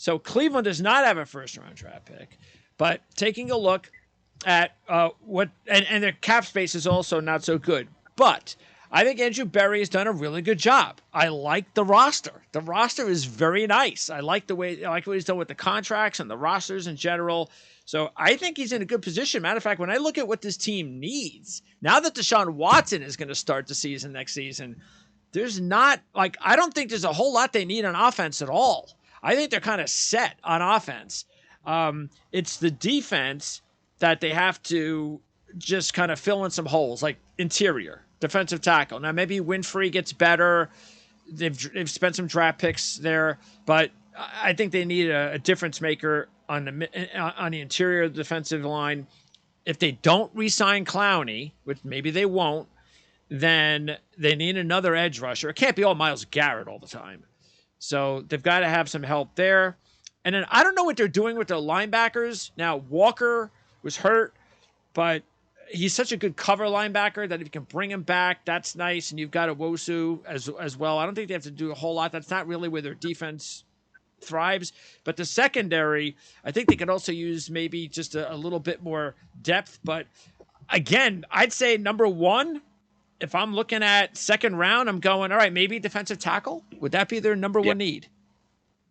So Cleveland does not have a first-round draft pick. But taking a look at what and their cap space is also not so good. But I think Andrew Berry has done a really good job. I like the roster. The roster is very nice. I like what he's done with the contracts and the rosters in general. So I think he's in a good position. Matter of fact, when I look at what this team needs, now that Deshaun Watson is going to start the season next season, there's not I don't think there's a whole lot they need on offense at all. I think they're kind of set on offense. It's the defense that they have to just kind of fill in some holes, like interior, defensive tackle. Now, maybe Winfrey gets better. They've spent some draft picks there, but I think they need a difference maker on the interior defensive line. If they don't re-sign Clowney, which maybe they won't, then they need another edge rusher. It can't be all Myles Garrett all the time. So they've got to have some help there. And then I don't know what they're doing with their linebackers. Now, Walker was hurt, but he's such a good cover linebacker that if you can bring him back, that's nice. And you've got Owosu as well. I don't think they have to do a whole lot. That's not really where their defense thrives. But the secondary, I think they could also use maybe just a little bit more depth. But again, I'd say number one, if I'm looking at second round, I'm going, all right, maybe defensive tackle. Would that be their number one need?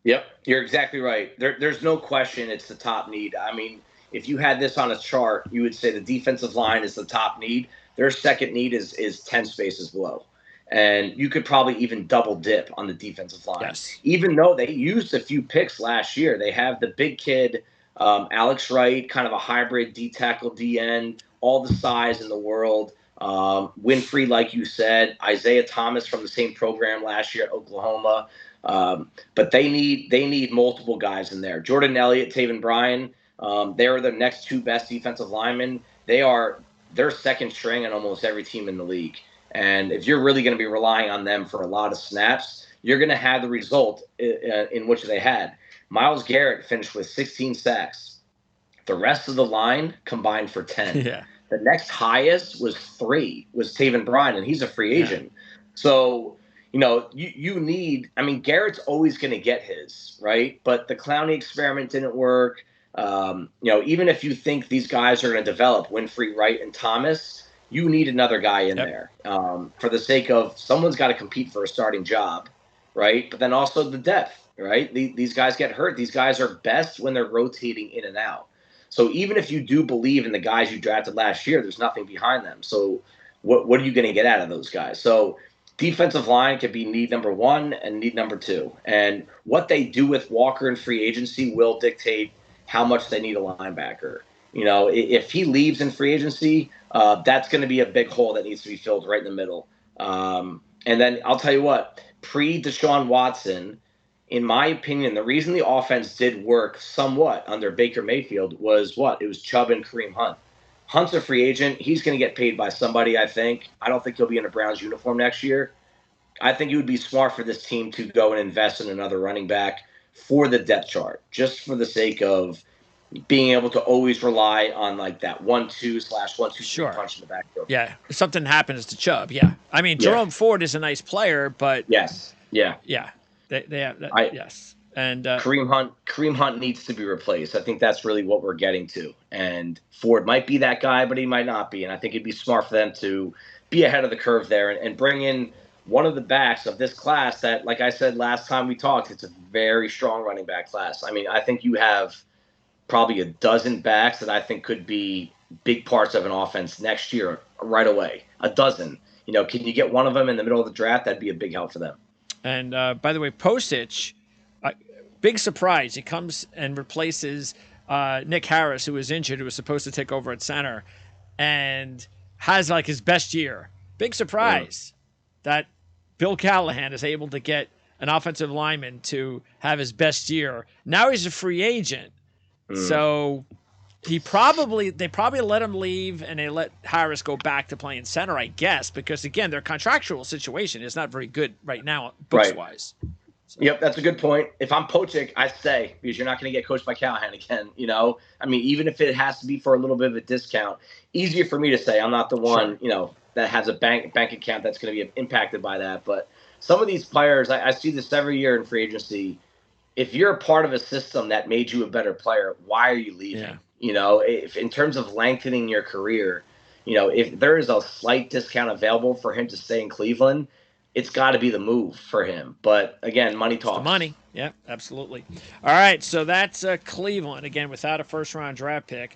Yep, you're exactly right. There's no question it's the top need. I mean, if you had this on a chart, you would say the defensive line is the top need. Their second need is 10 spaces below. And you could probably even double dip on the defensive line. Yes. Even though they used a few picks last year, they have the big kid, Alex Wright, kind of a hybrid D-tackle, D-end, all the size in the world. Winfrey, like you said, Isaiah Thomas from the same program last year at Oklahoma. But they need multiple guys in there. Jordan Elliott, Taven Bryan, they're the next two best defensive linemen. They're second string on almost every team in the league. And if you're really going to be relying on them for a lot of snaps, you're going to have the result in which they had. Myles Garrett finished with 16 sacks. The rest of the line combined for 10. Yeah. The next highest was 3, was Taven Bryan, and he's a free agent. Yeah. So, you need – I mean, Garrett's always going to get his, right? But the Clowney experiment didn't work. Even if you think these guys are going to develop, Winfrey, Wright, and Thomas, you need another guy in there for the sake of someone's got to compete for a starting job, right? But then also the depth, right? These guys get hurt. These guys are best when they're rotating in and out. So even if you do believe in the guys you drafted last year, there's nothing behind them. So what are you going to get out of those guys? So defensive line could be need number 1 and need number 2. And what they do with Walker in free agency will dictate how much they need a linebacker. If he leaves in free agency, that's going to be a big hole that needs to be filled right in the middle. And then I'll tell you what, pre-Deshaun Watson, in my opinion, the reason the offense did work somewhat under Baker Mayfield was what? It was Chubb and Kareem Hunt. Hunt's a free agent. He's going to get paid by somebody, I think. I don't think he'll be in a Browns uniform next year. I think it would be smart for this team to go and invest in another running back for the depth chart, just for the sake of being able to always rely on like that 1-2/1-2 punch in the backfield. Yeah, if something happens to Chubb, yeah. I mean, Jerome Ford is a nice player, but yes, yeah. They have that, yes. And Kareem Hunt needs to be replaced. I think that's really what we're getting to. And Ford might be that guy, but he might not be. And I think it'd be smart for them to be ahead of the curve there and bring in one of the backs of this class that, like I said last time we talked, it's a very strong running back class. I mean, I think you have probably a dozen backs that I think could be big parts of an offense next year right away. A dozen. Can you get one of them in the middle of the draft? That'd be a big help for them. And by the way, Posich, big surprise. He comes and replaces Nick Harris, who was injured, who was supposed to take over at center, and has like his best year. Big surprise that Bill Callahan is able to get an offensive lineman to have his best year. Now he's a free agent. So they probably let him leave and they let Harris go back to playing center, I guess, because again, their contractual situation is not very good right now, books wise. So. Yep, that's a good point. If I'm Pochick, I stay because you're not going to get coached by Callahan again. I mean, even if it has to be for a little bit of a discount, easier for me to say. I'm not the one, that has a bank account that's going to be impacted by that. But some of these players, I see this every year in free agency. if you're a part of a system that made you a better player, why are you leaving? Yeah. You know, if in terms of lengthening your career, you know, if there is a slight discount available for him to stay in Cleveland, it's got to be the move for him. But again, money It's the talks. money. Yeah, absolutely. All right, so that's Cleveland, again, without a first-round draft pick.